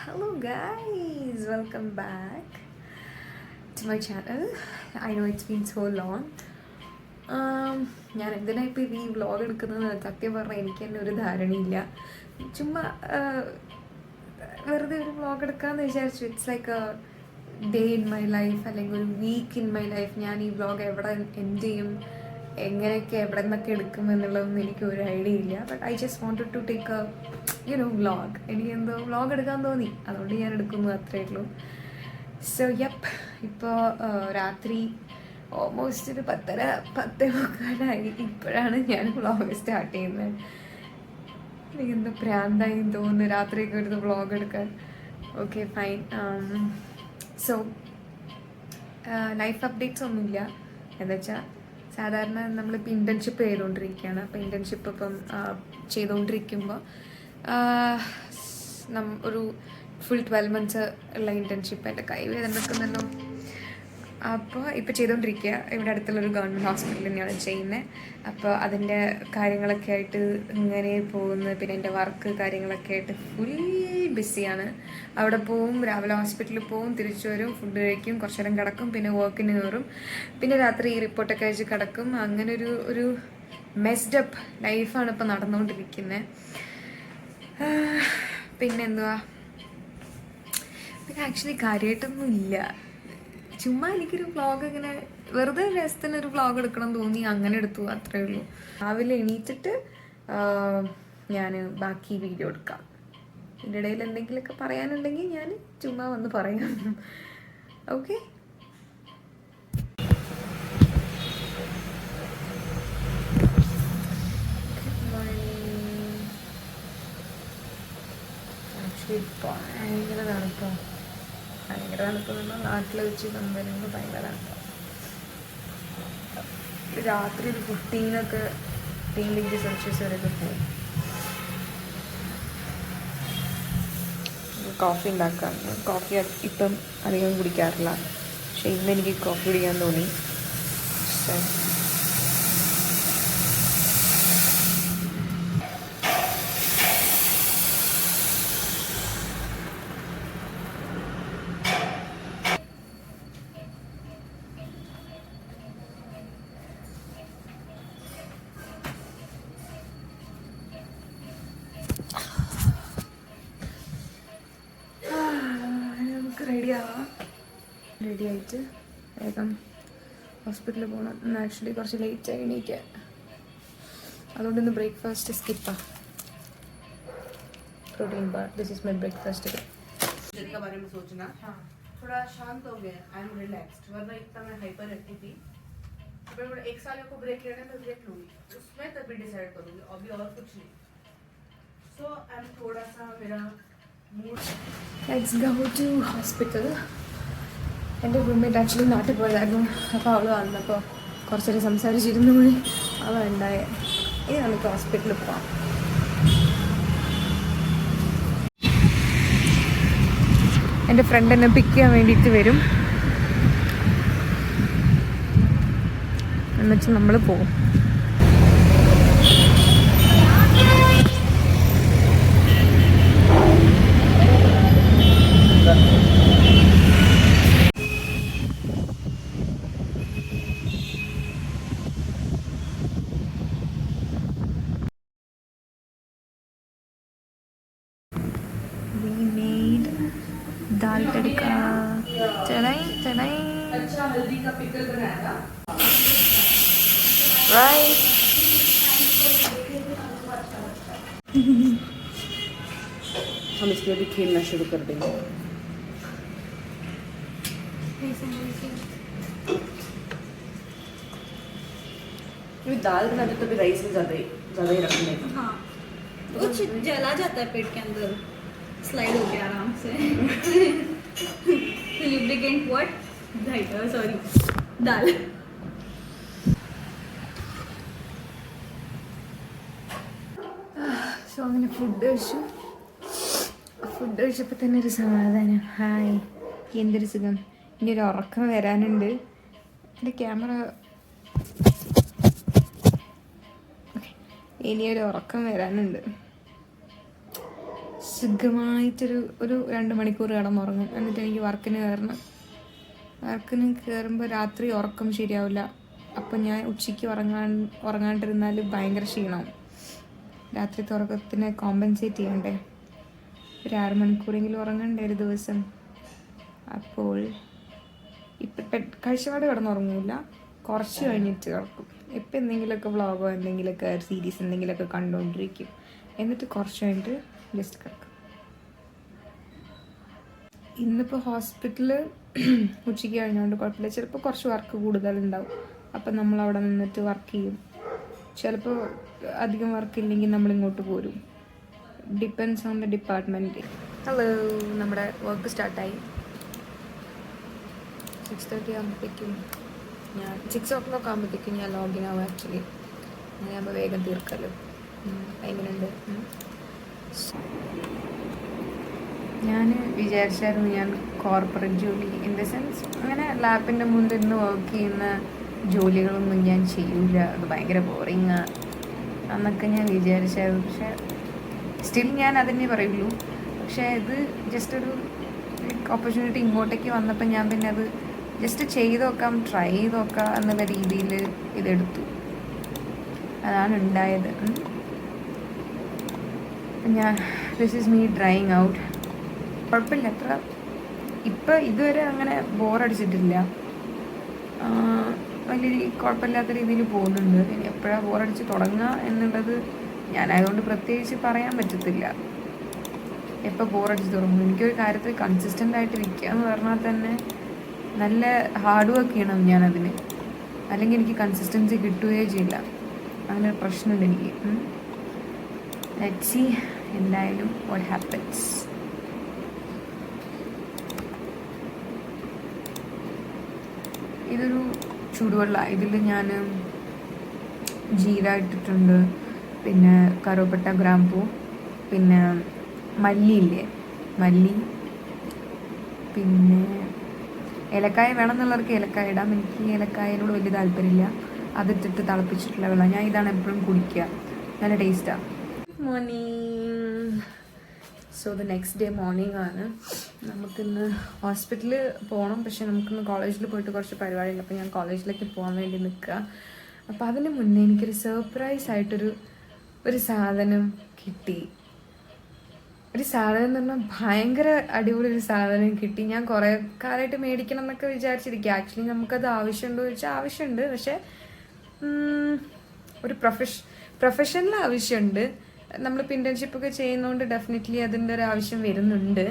Hello guys, welcome back to my channel. I know it's been so long. ഞാൻ എന്തിനാണ് ഇപ്പോൾ ഈ vlog എടുക്കുന്നത് സത്യം പറഞ്ഞാൽ എനിക്ക് തന്നെ ഒരു ധാരണയില്ല. ചുമ്മാ വെറുതെ ഒരു വ്ളോഗ് എടുക്കാമെന്ന് വിചാരിച്ചു. It's like A day in my life അല്ലെങ്കിൽ ഒരു വീക്ക് ഇൻ മൈ ലൈഫ്. ഞാൻ ഈ വ്ളോഗ് എവിടെ എൻഡ് ചെയ്യും, എങ്ങനെയൊക്കെ എവിടെ നിന്നൊക്കെ എടുക്കും എന്നുള്ളതൊന്നും എനിക്ക് ഒരു ഐഡിയ ഇല്ല. But I just wanted to take a vlog. എനിക്ക് എന്തോ വ്ളോഗ് എടുക്കാൻ തോന്നി, അതുകൊണ്ട് ഞാൻ എടുക്കുന്നു, അത്രയേ ഉള്ളൂ. സോ ഇപ്പോൾ രാത്രി ഓൾമോസ്റ്റ് ഒരു 10:30 ഇപ്പോഴാണ് ഞാൻ വ്ളോഗ് സ്റ്റാർട്ട് ചെയ്യുന്നത്. എനിക്ക് എന്തോ പ്രാന്തായി തോന്നുന്നു രാത്രിയൊക്കെ എടുത്ത് വ്ളോഗ് എടുക്കാൻ. Okay fine. So life updates ഒന്നുമില്ല. എന്താ വെച്ചാൽ സാധാരണ നമ്മളിപ്പോൾ ഇൻറ്റേൺഷിപ്പ് ചെയ്തുകൊണ്ടിരിക്കുകയാണ്. അപ്പോൾ ഇൻറ്റേൺഷിപ്പ് ഇപ്പം ചെയ്തുകൊണ്ടിരിക്കുമ്പോൾ ഒരു ഫുൾ 12 months ഉള്ള ഇൻറ്റേൺഷിപ്പ് എൻ്റെ കൈവേദന നിൽക്കുന്നല്ലോ. അപ്പോൾ ഇപ്പോൾ ചെയ്തുകൊണ്ടിരിക്കുക ഇവിടെ അടുത്തുള്ളൊരു ഗവൺമെൻറ് ഹോസ്പിറ്റലിൽ തന്നെയാണ് ചെയ്യുന്നത്. അപ്പോൾ അതിൻ്റെ കാര്യങ്ങളൊക്കെ ആയിട്ട് ഇങ്ങനെ പോകുന്നു. പിന്നെ എൻ്റെ വർക്ക് കാര്യങ്ങളൊക്കെ ആയിട്ട് ഫുൾ ബിസിയാണ്. അവിടെ പോവും, രാവിലെ ഹോസ്പിറ്റലിൽ പോവും, തിരിച്ചു വരും, ഫുഡ് കഴിക്കും, കുറച്ച് നേരം കിടക്കും, പിന്നെ വർക്കിന് കയറും, പിന്നെ രാത്രി ഈ റിപ്പോർട്ടൊക്കെ അയച്ച് കിടക്കും. അങ്ങനെ ഒരു മെസ്ഡ് അപ്പ് ലൈഫാണ് ഇപ്പോൾ നടന്നുകൊണ്ടിരിക്കുന്നത്. പിന്നെന്തുവാ, പിന്നെ ആക്ച്വലി കാര്യമായിട്ടൊന്നും ഇല്ല. ചുമ്മാ എനിക്കൊരു വ്ളോഗ് ഇങ്ങനെ വെറുതെ രസത്തിനൊരു വ്ളോഗ് എടുക്കണം തോന്നി, അങ്ങനെ എടുത്തു, അത്രയേ ഉള്ളൂ. രാവിലെ എണീറ്റിട്ട് ഞാൻ ബാക്കി വീഡിയോ എടുക്കാം. ഇതിൻ്റെ ഇടയിൽ എന്തെങ്കിലുമൊക്കെ പറയാനുണ്ടെങ്കിൽ ഞാൻ ചുമ്മാ വന്ന് പറയാം. ഓക്കെ. ആക്ച്വലി ഭയങ്കര തണുപ്പാണ്. ഭയങ്കര തണുപ്പെന്ന് നാട്ടിൽ വെച്ച് കമ്പനികൾ ഭയങ്കര തണുപ്പാണ്. രാത്രി ഒരു 15 ഡിഗ്രി സെൽഷ്യസ് വരെയൊക്കെ പോകും. കോഫി ഉണ്ടാക്കാം. കോഫി ഇപ്പം അധികം കുടിക്കാറില്ല, പക്ഷെ ഇന്ന് എനിക്ക് കോഫി കുടിക്കാൻ തോന്നി. റെഡി ആയിട്ട് വേഗം ഹോസ്പിറ്റലിൽ പോകണം. ഇന്ന് ആക്ച്വലി കുറച്ച് ലേറ്റായി എണീക്കാൻ, അതുകൊണ്ട് ഇന്ന് ബ്രേക്ക്ഫാസ്റ്റ് സ്കിപ്പാണ്. Protein bar, this is my breakfast today. के बारे में सोचना, थोड़ा शांत हो गया, आई एम रिलैक्स्ड, वरना इतना मैं हाइपर एक्टिव थी. फिर 1 साल को ब्रेक लेना तो ब्रेक लूंगी, उसमें तभी डिसाइड करूंगी, अभी और कुछ नहीं. सो आई एम थोड़ा सा मेरा mood. Let's go to hospital. എൻ്റെ റൂംമേറ്റ് ആക്ച്വലി നാട്ടിൽ പോയതായിരുന്നു. അപ്പോൾ അവൾ വന്നപ്പോൾ കുറച്ചേരം സംസാരിച്ചിരുന്നു പോയി അവൾ ഉണ്ടായ. ഇനി നമുക്ക് ഹോസ്പിറ്റലിൽ പോവാം. എൻ്റെ ഫ്രണ്ട് എന്നെ പിക്ക് ചെയ്യാൻ വേണ്ടിയിട്ട് വരും, എന്നുവെച്ചാൽ നമ്മൾ പോകും. दाल तड़का चलाई अच्छा हल्दी का पिकल बनाया था. राइट. हम इसमें भी खेलना शुरू कर देंगे. ये दाल बनाते तो भी राइस में ज़्यादा ही रखने का. हाँ, कुछ जला जाता है पेट के अंदर, स्लाइड हो गया आराम से. Lubricant what? Sorry, dal. So അങ്ങനെ ഫുഡ് കഴിച്ചപ്പോൾ തന്നെ ഒരു സമാധാനം. ഹായ്, എന്തൊരു സുഖം. ഇനി ഒരു ഉറക്കം വരാനുണ്ട്. എൻ്റെ ക്യാമറ ഇനിയൊരു ഉറക്കം വരാനുണ്ട്. സുഖമായിട്ടൊരു 2 മണിക്കൂർ കിടന്നുറങ്ങും. എന്നിട്ട് എനിക്ക് വർക്കിന് കയറുമ്പോൾ രാത്രി ഉറക്കം ശരിയാവില്ല. അപ്പം ഞാൻ ഉച്ചയ്ക്ക് ഉറങ്ങാണ്ടിരുന്നാൽ ഭയങ്കര ക്ഷീണമാവും. രാത്രിത്തെ ഉറക്കത്തിനെ കോമ്പൻസേറ്റ് ചെയ്യണ്ടേ, ഒരു 6 മണിക്കൂറെങ്കിലും ഉറങ്ങണ്ടേ ഒരു ദിവസം. അപ്പോൾ ഇപ്പം കഴിച്ചപാട് കിടന്നുറങ്ങില്ല, കുറച്ച് കഴിഞ്ഞിട്ട് കിടക്കും. ഇപ്പം എന്തെങ്കിലുമൊക്കെ വ്ളോഗോ എന്തെങ്കിലുമൊക്കെ സീരീസ് എന്തെങ്കിലുമൊക്കെ കണ്ടുകൊണ്ടിരിക്കും. എന്നിട്ട് കുറച്ച് കഴിഞ്ഞിട്ട് ജസ്റ്റ് കിടക്കും. ഇന്നിപ്പോൾ ഹോസ്പിറ്റലിൽ ഉച്ചയ്ക്ക് കഴിഞ്ഞുകൊണ്ട് കുഴപ്പമില്ല. ചിലപ്പോൾ കുറച്ച് വർക്ക് കൂടുതലുണ്ടാവും, അപ്പം നമ്മൾ അവിടെ നിന്നിട്ട് വർക്ക് ചെയ്യും. ചിലപ്പോൾ അധികം വർക്ക് ഇല്ലെങ്കിൽ നമ്മളിങ്ങോട്ട് പോരും. Depends on the department. Hello, നമ്മുടെ വർക്ക് സ്റ്റാർട്ടായി. 6:30 ആകുമ്പോഴത്തേക്കും 6 o'clock ആകുമ്പോഴത്തേക്കും ഞാൻ ലോഗിൻ ആവും. ആക്ച്വലി അങ്ങനെയാകുമ്പോൾ വേഗം തീർക്കാമല്ലോ. എങ്ങനെയുണ്ട്? ഞാൻ വിചാരിച്ചായിരുന്നു ഞാൻ കോർപ്പറേറ്റ് ജോലി, ഇൻ ദ സെൻസ് അങ്ങനെ ലാപ്പിൻ്റെ മുന്നിൽ നിന്ന് വർക്ക് ചെയ്യുന്ന ജോലികളൊന്നും ഞാൻ ചെയ്യൂല, അത് ഭയങ്കര ബോറിങ് എന്നൊക്കെ ഞാൻ വിചാരിച്ചായിരുന്നു. പക്ഷേ സ്റ്റിൽ ഞാൻ അതിനെ പറയുള്ളൂ. പക്ഷേ ഇത് ജസ്റ്റ് ഒരു ഓപ്പർച്യൂണിറ്റി ഇങ്ങോട്ടേക്ക് വന്നപ്പോൾ ഞാൻ പിന്നെ അത് ജസ്റ്റ് ചെയ്ത് നോക്കാം, ട്രൈ ചെയ്ത് നോക്കാം എന്നുള്ള രീതിയിൽ ഇതെടുത്തു. അതാണ് ഉണ്ടായത്. This is me drying out. കുഴപ്പമില്ല, അത്ര ഇപ്പം ഇതുവരെ അങ്ങനെ ബോറടിച്ചിട്ടില്ല. വലിയ കുഴപ്പമില്ലാത്ത രീതിയിൽ പോകുന്നുണ്ട്. ഇനി എപ്പോഴാണ് ബോറടിച്ച് തുടങ്ങുക എന്നുള്ളത് ഞാനായതുകൊണ്ട് പ്രത്യേകിച്ച് പറയാൻ പറ്റത്തില്ല. എപ്പോൾ ബോറടിച്ച് തുടങ്ങും. എനിക്കൊരു കാര്യത്തിൽ കൺസിസ്റ്റൻ്റ് ആയിട്ട് ഇരിക്കുക എന്ന് പറഞ്ഞാൽ തന്നെ നല്ല ഹാർഡ് വർക്ക് ചെയ്യണം ഞാനതിന്, അല്ലെങ്കിൽ എനിക്ക് കൺസിസ്റ്റൻസി കിട്ടുകയേ ചെയ്യില്ല. അങ്ങനെ ഒരു പ്രശ്നമുണ്ട് എനിക്ക്. ലെറ്റ്സ് സീ എന്തായാലും വാട്ട് ഹാപ്പൻസ്. ഇതൊരു ചൂടുവെള്ള, ഇതിൽ ഞാൻ ജീര ഇട്ടിട്ടുണ്ട്, പിന്നെ കറുവപ്പട്ട, ഗ്രാമ്പൂ, പിന്നെ മല്ലിയില്ലേ, മല്ലി, പിന്നെ ഏലക്കായ വേണമെന്നുള്ളവർക്ക് ഏലക്കായ ഇടാം. എനിക്ക് ഏലക്കായനോട് വലിയ താല്പര്യമില്ല. അതിട്ടിട്ട് തിളപ്പിച്ചിട്ടുള്ള വെള്ളം, ഞാൻ ഇതാണ് എപ്പോഴും കുടിക്കുക. നല്ല ടേസ്റ്റാണ്. Morning. So the next day morning ആണ്. നമുക്കിന്ന് ഹോസ്പിറ്റലിൽ പോകണം. പക്ഷെ നമുക്കിന്ന് കോളേജിൽ പോയിട്ട് കുറച്ച് പരിപാടിയുണ്ട്. അപ്പോൾ ഞാൻ കോളേജിലേക്ക് പോകാൻ വേണ്ടി നിൽക്കുക. അപ്പോൾ അതിന് മുന്നേ എനിക്കൊരു സർപ്രൈസ് ആയിട്ടൊരു സാധനം കിട്ടി. ഒരു സാധനം എന്ന് പറഞ്ഞാൽ ഭയങ്കര അടിപൊളി ഒരു സാധനം കിട്ടി. ഞാൻ കുറേ കാലമായിട്ട് മേടിക്കണം എന്നൊക്കെ വിചാരിച്ചിരിക്കുക. ആക്ച്വലി നമുക്കത് ആവശ്യമുണ്ടോ എന്ന് ചോദിച്ചാൽ ആവശ്യമുണ്ട്. പക്ഷേ ഒരു പ്രൊഫഷണൽ ആവശ്യമുണ്ട്. നമ്മളിപ്പോൾ ഇൻറ്റേൺഷിപ്പൊക്കെ ചെയ്യുന്നതുകൊണ്ട് ഡെഫിനറ്റ്ലി അതിൻ്റെ ഒരു ആവശ്യം വരുന്നുണ്ട്.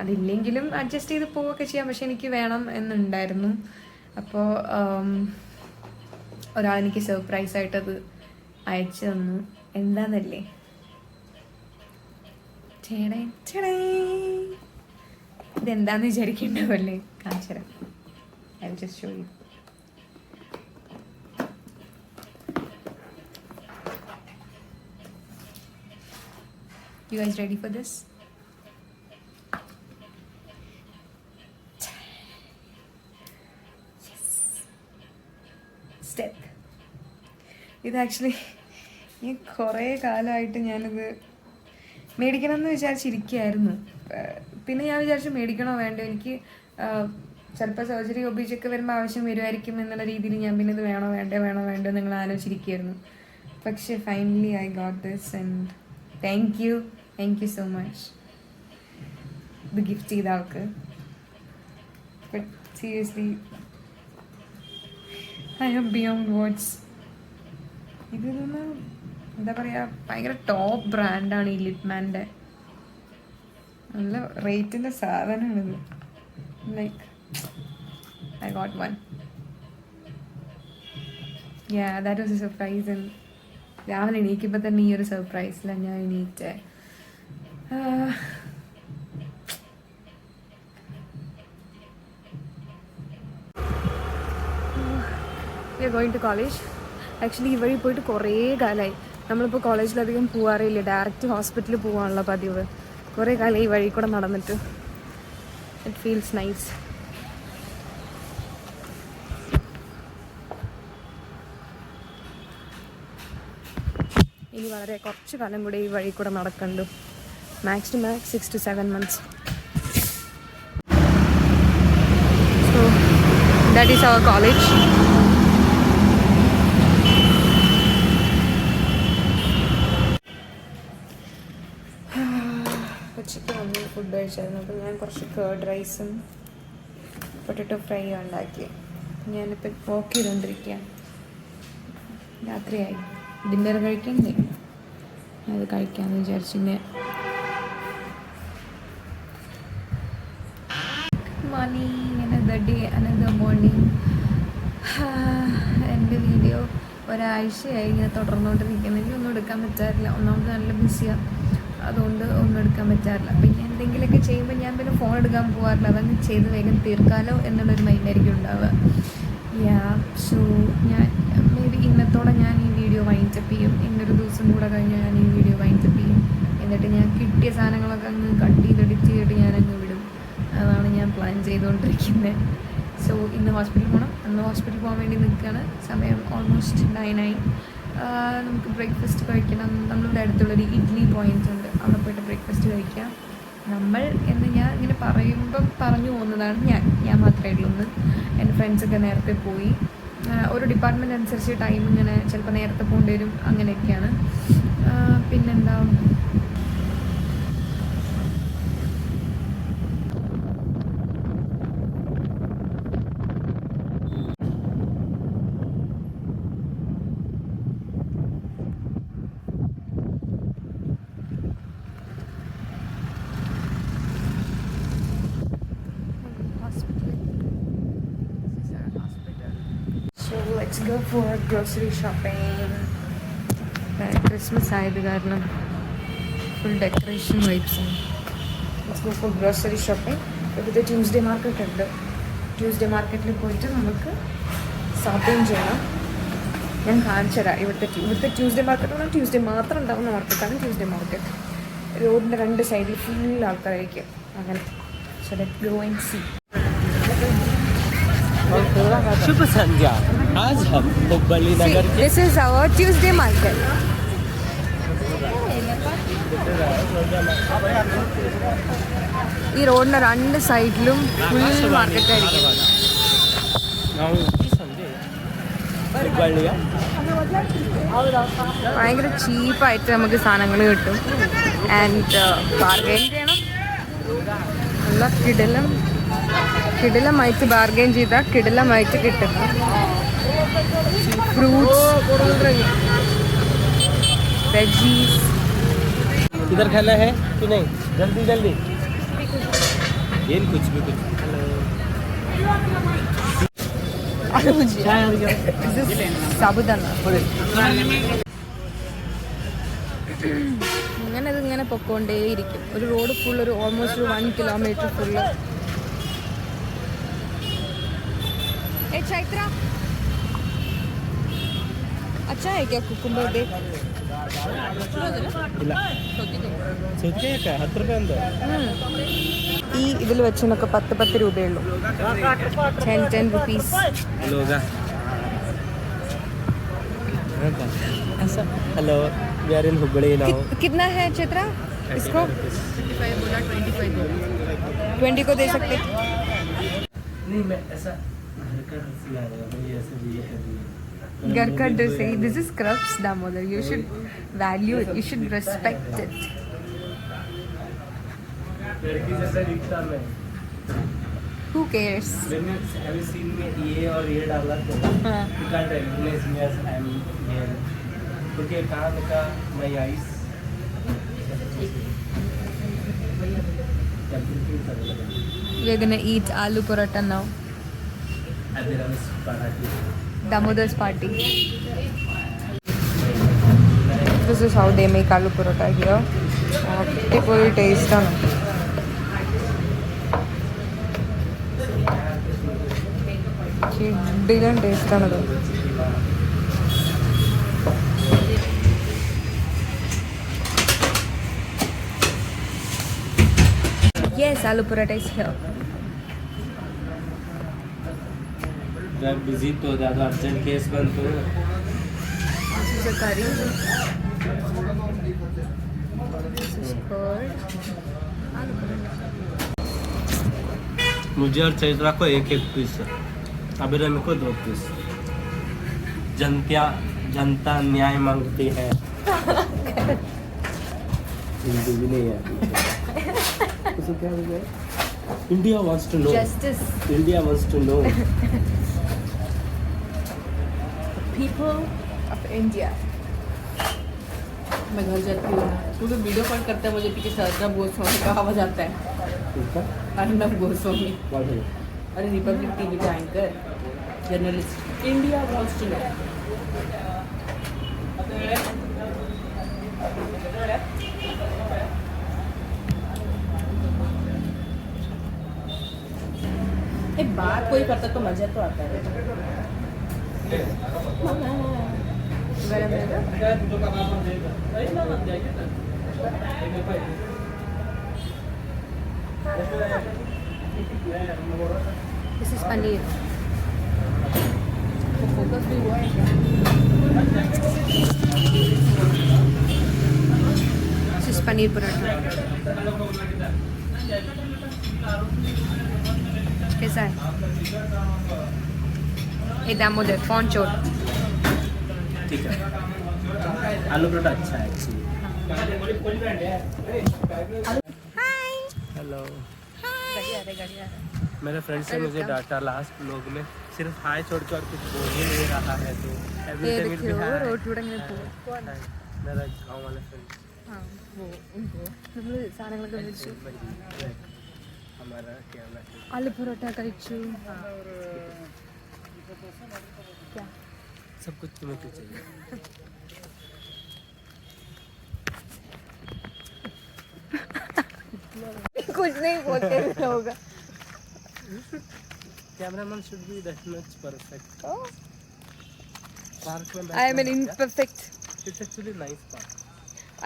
അതില്ലെങ്കിലും അഡ്ജസ്റ്റ് ചെയ്ത് പോവുകയൊക്കെ ചെയ്യാം. പക്ഷെ എനിക്ക് വേണം എന്നുണ്ടായിരുന്നു. അപ്പോൾ ഒരാളെനിക്ക് സർപ്രൈസായിട്ടത് അയച്ചു തന്നു. എന്താണെന്നല്ലേ, ഇതെന്താന്ന് വിചാരിക്കേണ്ടാവല്ലേ, കാണിച്ചുതരാം. I will just show you. You guys ready for this? Yes. Step. ഇത് ആക്ച്വലി ഈ കുറേ കാലമായിട്ട് ഞാനിത് മേടിക്കണം എന്ന് വിചാരിച്ചിരിക്കുകയായിരുന്നു. പിന്നെ ഞാൻ വിചാരിച്ചു മേടിക്കണോ വേണ്ടോ, എനിക്ക് ചിലപ്പോൾ സർജറി ഒബീജൊക്കെ വരുമ്പോൾ ആവശ്യം വരുമായിരിക്കും എന്നുള്ള രീതിയിൽ ഞാൻ പിന്നെ ഇത് വേണോ വേണ്ടോ നിങ്ങൾ ആലോചിച്ചിരിക്കുകയായിരുന്നു. പക്ഷേ finally I got this and thank you so much ഇത് ഗിഫ്റ്റ് ചെയ്ത ആൾക്ക്. But seriously I am beyond words. ഇതൊന്ന് എന്താ പറയുക, ഭയങ്കര ടോപ്പ് ബ്രാൻഡാണ് ഈ ലിപ്മാൻ്റെ. നല്ല റേറ്റിൻ്റെ സാധനമാണിത്. Like I got one. Yeah, that was a surprise. And രാവിലെ എണീക്കുമ്പോൾ തന്നെ ഈ ഒരു സർപ്രൈസിലാണ് ഞാൻ എണീറ്റേ. We are going to college. Actually ഈ വഴി പോയിട്ട് കുറേ കാലമായി. നമ്മളിപ്പോൾ കോളേജിലധികം പോകാറില്ല, ഡയറക്റ്റ് ഹോസ്പിറ്റലിൽ പോകാനുള്ള പതിവ്. കുറേ കാലം ഈ വഴി കൂടെ നടന്നിട്ട്. It feels nice. ഇനി വളരെ കുറച്ച് കാലം കൂടെ ഈ വഴി കൂടെ നടക്കണ്ടു. max to max 6 to 7 months. So that is our college. ഉച്ചയ്ക്ക് വന്ന് ഫുഡ് കഴിച്ചായിരുന്നു. അപ്പോൾ ഞാൻ കുറച്ച് കേർഡ് റൈസും പൊട്ടറ്റോ ഫ്രൈ ഉണ്ടാക്കി. ഞാനിപ്പോൾ വോക്ക് ചെയ്തുകൊണ്ടിരിക്കുകയാണ്. രാത്രിയായി, ഡിന്നർ കഴിക്കണ്ടേ, അത് കഴിക്കാമെന്ന് വിചാരിച്ചിങ്ങനെ. Morning, another day, another morning. എൻ്റെ വീഡിയോ ഒരാഴ്ചയായി ഇങ്ങനെ തുടർന്നുകൊണ്ടിരിക്കുന്നത്. എനിക്കൊന്നും എടുക്കാൻ പറ്റാറില്ല. ഒന്നാമത് നല്ല ബിസിയാണ്, അതുകൊണ്ട് ഒന്നും എടുക്കാൻ പറ്റാറില്ല. പിന്നെ എന്തെങ്കിലുമൊക്കെ ചെയ്യുമ്പോൾ ഞാൻ പിന്നെ ഫോൺ എടുക്കാൻ പോകാറില്ല. അതങ്ങ് ചെയ്ത് വേഗം തീർക്കാലോ എന്നുള്ളൊരു മൈൻഡായിരിക്കും ഉണ്ടാവുക. സോ ഞാൻ മേ ബി ഇന്നത്തോടെ ഞാൻ ഈ വീഡിയോ വൈൻഡപ്പ് ചെയ്യും. ഇന്നൊരു ദിവസം കൂടെ കഴിഞ്ഞ് ഞാൻ ഈ വീഡിയോ വൈൻഡപ്പ് ചെയ്യും. എന്നിട്ട് ഞാൻ കിട്ടിയ സാധനങ്ങളൊക്കെ അങ്ങ് കട്ട് ചെയ്ത് എഡിറ്റ് ചെയ്തിട്ട് ഞാനങ്ങ് വിടും. അതാണ് ഞാൻ പ്ലാൻ ചെയ്തുകൊണ്ടിരിക്കുന്നത്. സോ ഇന്ന് ഹോസ്പിറ്റലിൽ പോകണം. അന്ന് ഹോസ്പിറ്റലിൽ പോകാൻ വേണ്ടി നിൽക്കുകയാണ്. സമയം ഓൾമോസ്റ്റ് 9 ആയി. നമുക്ക് ബ്രേക്ക്ഫാസ്റ്റ് കഴിക്കണം. നമ്മളിവിടെ അടുത്തുള്ളൊരു ഇഡ്ഡലി പോയിൻ്റ് ഉണ്ട്, അവിടെ പോയിട്ട് ബ്രേക്ക്ഫാസ്റ്റ് കഴിക്കാം. നമ്മൾ എന്ന് ഞാൻ ഇങ്ങനെ പറയുമ്പം പറഞ്ഞു പോകുന്നതാണ്. ഞാൻ മാത്രമേ ഉള്ളൂ ഇന്ന്. എൻ്റെ ഫ്രണ്ട്സൊക്കെ നേരത്തെ പോയി. ഒരു ഡിപ്പാർട്ട്മെൻറ്റ് അനുസരിച്ച് ടൈം ഇങ്ങനെ ചിലപ്പോൾ നേരത്തെ പോകേണ്ടി വരും, അങ്ങനെയൊക്കെയാണ്. പിന്നെന്താ, let's go for grocery shopping. Christmas ആയത് കാരണം full decoration vibes. Let's go for grocery shopping. ഇവിടുത്തെ ട്യൂസ്ഡേ മാർക്കറ്റ് ഉണ്ട്. ട്യൂസ്ഡേ മാർക്കറ്റിൽ പോയിട്ട് നമുക്ക് ഷോപ്പിംഗ് ചെയ്യണം. ഞാൻ കാണിച്ചു തരാം. ഇവിടുത്തെ ട്യൂസ്ഡേ മാർക്കറ്റ് പറഞ്ഞാൽ ട്യൂസ്ഡേ മാത്രം ഉണ്ടാകുന്ന മാർക്കറ്റാണ് ട്യൂസ്ഡേ മാർക്കറ്റ്. റോഡിൻ്റെ 2 സൈഡിൽ ഫുൾ ആൾക്കാരായിരിക്കും. അങ്ങനെ so let's go and see. शुभ संध्या. आज हम हुब्बली नगर के This is our Tuesday market. ഈ റോഡിൻ്റെ 2 സൈഡിലും ഫുൾ മാർക്കറ്റ് ആയിരിക്കും. ഭയങ്കര ചീപ്പായിട്ട് നമുക്ക് സാധനങ്ങൾ കിട്ടും. ആൻഡ് ബാർഗെയിൻ ചെയ്യണം. നല്ല കിടിലമായിട്ട് ബാർഗെയിൻ ചെയ്താൽ കിടിലമായിട്ട് കിട്ടും. Fruits, veggies. इधर खाना है कि नहीं? जल्दी जल्दी ये कुछ भी कुछ. സാബുദാന. അങ്ങനെ ഇതിങ്ങനെ പൊക്കോണ്ടേയിരിക്കും. ഒരു റോഡ് ഫുൾ, ഒരു ഓൾമോസ്റ്റ് 1 കിലോമീറ്റർ ഫുള്ള്. चैत्रा अच्छा है क्या कुकुम्बर? देख ഈ ഇതിൽ വെച്ചൊക്കെ 10 രൂപയുള്ളൂ. 10 rupees. Hello, we are in Hubballi now. कितना है चैत्रा इसको? 20 को दे सकते? नहीं, मैं ऐसा घर का ड्रेस है. This is Scrubs, Damodar. You should value it. You should respect it. लड़की जैसा दिखता मैं. Who cares? Have you seen me ये और ये डाला तो you can't recognize me as I am here. क्योंकि कहाँ देखा my eyes. We're gonna eat aloo paratha now. Damodar's party. This is how they make aloo paratha here. Full taste ആണ്. കിടിലൻ ടേസ്റ്റ് ആണത്. Yes, aloo paratha is here. जब busy तो ज़्यादा urgent case बन तो This is a curry. This is curd. आलू पराठा. मुझे और चैत्रा को एक एक पीस, अभिरामी को 2 पीस. जनता न्याय मांगती है. हिंदी भी नहीं है. उसको क्या बोलते हैं? India wants to know. Justice. India wants to know. People of India. मैं घर जाती हूँ ना, क्योंकि वीडियो कॉल करता है मुझे पीछे से अर्नब गोस्वामी का आवाज आता है. किसका? Arnab Goswami, What is it? अरे रिपब्लिक टीवी का anchor, journalist. India wants to know. एक बात कोई करता तो मजा तो आता है. गरम है ना? This is paneer. तो फोकस भी हुआ है क्या? This is paneer paratha. कैसा है? ए दामोदर फोन छोड़. ठीक है. आलू पराठा अच्छा है actually. हाय. हेलो. गाड़ी आ रहा है. मेरे फ्रेंड्स ने मुझे डांटा लास्ट व्लॉग में, सिर्फ हाय छोड़ के और कुछ बोल ही नहीं रहा है. तो ये every time it देखियो be hi. रोड टूटेंगे Hi. मेरा गाँव वाले फ्रेंड हाँ वो उनको നമ്മൾ സാധനങ്ങളൊക്കെ വിളിച്ചു. हमारा केरला से. ആലു പൊറോട്ട കഴിച്ചു. क्या सब कुछ तुम्हें क्यों चाहिए? कुछ नहीं बोलते लोग. Cameraman should be that much perfect. Park में I am an imperfect. It's actually nice park.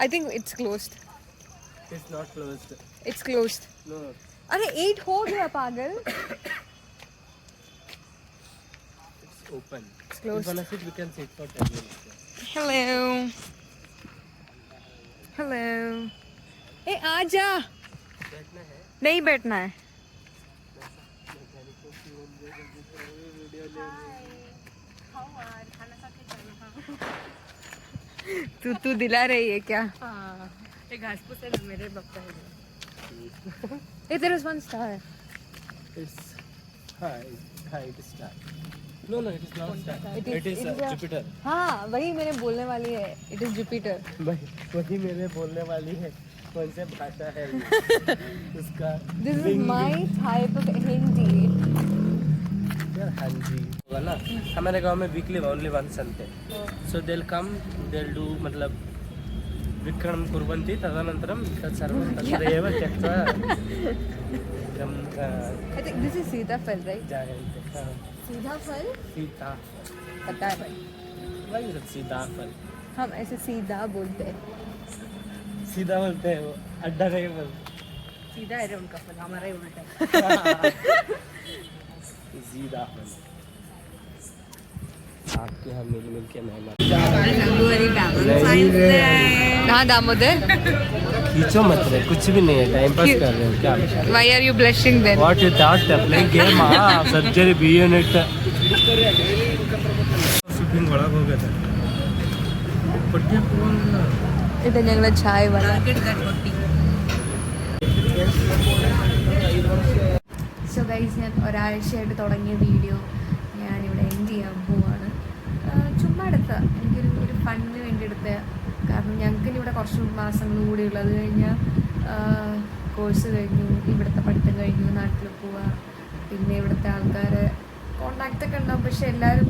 I think it's closed. It's not closed. It's closed. No. अरे 8 हो गया पागल. It's open. It's closed. If you wanna sit, we can sit for 10 minutes. Hello. Hello. ए आजा. बैठना है. नहीं बैठना है. तू दिला रही है क्या? हाँ, एक घास फूस है मेरे पापा है. ये तेरा 1 स्टार है. It's hi. It is star. No, it is not star. It It is is a- Jupiter. हाँ वही मैंने बोलने वाली है. It is Jupiter. वही मेरे बोलने वाली है. कौन से भाषा है ये? उसका this is my type of Hindi. यार हाँ जी होगा ना. हमारे गांव में वीकली ओनली 1 चलते. सो दे कम दे डू मतलब विक्रम कुर्वन्ति तदनन्तरं तत्सर्वं तत्रैव त्यक्त्वा आई थिंक दिस इज सीताफल राइट? जायन्ते. सीताफल सीता पता है भाई. वही सब सीताफल. हम ऐसे सीधा बोलते हैं. सीधा बोलते हैं वो, अड्डा नहीं बोलते. सीधा है रे उनका फल, हमारा ही उल्टा है. सीताफल. आपके यहाँ मिल मिल के मेहमान. हाँ दामोदर. खींचो मत रे, कुछ भी नहीं है. टाइम पास कर रहे हो क्या? Why are you blushing then? What you thought playing game? हाँ सर्जरी बी यूनिट शूटिंग बड़ा हो गया था. पट्टियाँ कौन ना? ഇത് ഞങ്ങളെ ചായ വല. സോ ഗൈസ് ഞാൻ ഒരാഴ്ചയായിട്ട് തുടങ്ങിയ വീഡിയോ ഞാനിവിടെ എൻഡ് ചെയ്യാൻ പോവാണ്. ചുമ്മാ എടുത്ത എനിക്കൊരു ഫണ്ടിന് വേണ്ടി എടുത്ത. കാരണം ഞങ്ങൾക്ക് ഇവിടെ കുറച്ച് മാസങ്ങൾ കൂടി ഉള്ളത് കഴിഞ്ഞാൽ കോഴ്സ് കഴിഞ്ഞു, ഇവിടുത്തെ പഠിത്തം കഴിഞ്ഞു, നാട്ടിൽ പോവുക, പിന്നെ ഇവിടുത്തെ ആൾക്കാരെ കോണ്ടാക്റ്റൊക്കെ ഉണ്ടാവും. പക്ഷെ എല്ലാവരും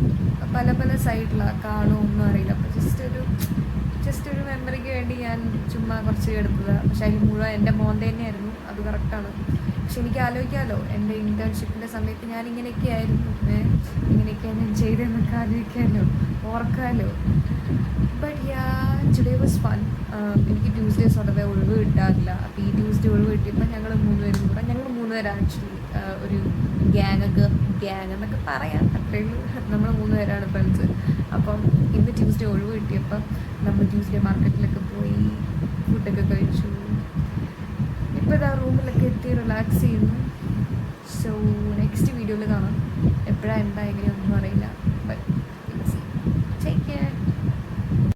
പല പല സൈഡിലാണ്, കാണുമോ ഒന്നും അറിയില്ല. അപ്പോൾ ജസ്റ്റ് ഒരു മെമ്മറിക്ക് വേണ്ടി ഞാൻ ചുമ്മാ കുറച്ച് എടുത്തതാണ്. പക്ഷെ അതിൽ മുഴുവൻ എൻ്റെ മോൻ്റെ തന്നെയായിരുന്നു. അത് കറക്റ്റാണ്. പക്ഷെ എനിക്ക് ആലോചിക്കാമല്ലോ എൻ്റെ ഇൻറ്റേൺഷിപ്പിൻ്റെ സമയത്ത് ഞാൻ ഇങ്ങനെയൊക്കെ ആയിരുന്നു, ഇങ്ങനെയൊക്കെയാണ് ഞാൻ ചെയ്തതെന്നൊക്കെ ആലോചിക്കാമല്ലോ, ഓർക്കാമല്ലോ. But today was fun. എനിക്ക് ട്യൂസ്ഡേ സ്വതവേ ഒഴിവ് കിട്ടാറില്ല. അപ്പോൾ ഈ ട്യൂസ്ഡേ ഒഴിവ് കിട്ടിയപ്പോൾ ഞങ്ങൾ 3 പേരും കൂടെ, ഞങ്ങൾ 3 പേരാണ് ആക്ച്വലി ഒരു ഗ്യാങ് എന്നൊക്കെ പറയാം. അത്രയേ ഉള്ളൂ. നമ്മൾ 3 പേരാണ് ഫ്രണ്ട്സ്. അപ്പം ഇന്ന് ട്യൂസ്ഡേ ഒഴിവ് കിട്ടിയപ്പം നമ്മൾ ട്യൂസ്ഡേ മാർക്കറ്റിലൊക്കെ പോയി ഫുഡ് ഫുഡൊക്കെ കഴിച്ചു. ഇപ്പോൾ ഇതാ റൂമിലൊക്കെ എത്തി റിലാക്സ് ചെയ്യുന്നു. സോ നെക്സ്റ്റ് വീഡിയോയിൽ കാണാം. എപ്പോഴാണ് എന്താ എങ്ങനെയൊന്നും അറിയില്ല.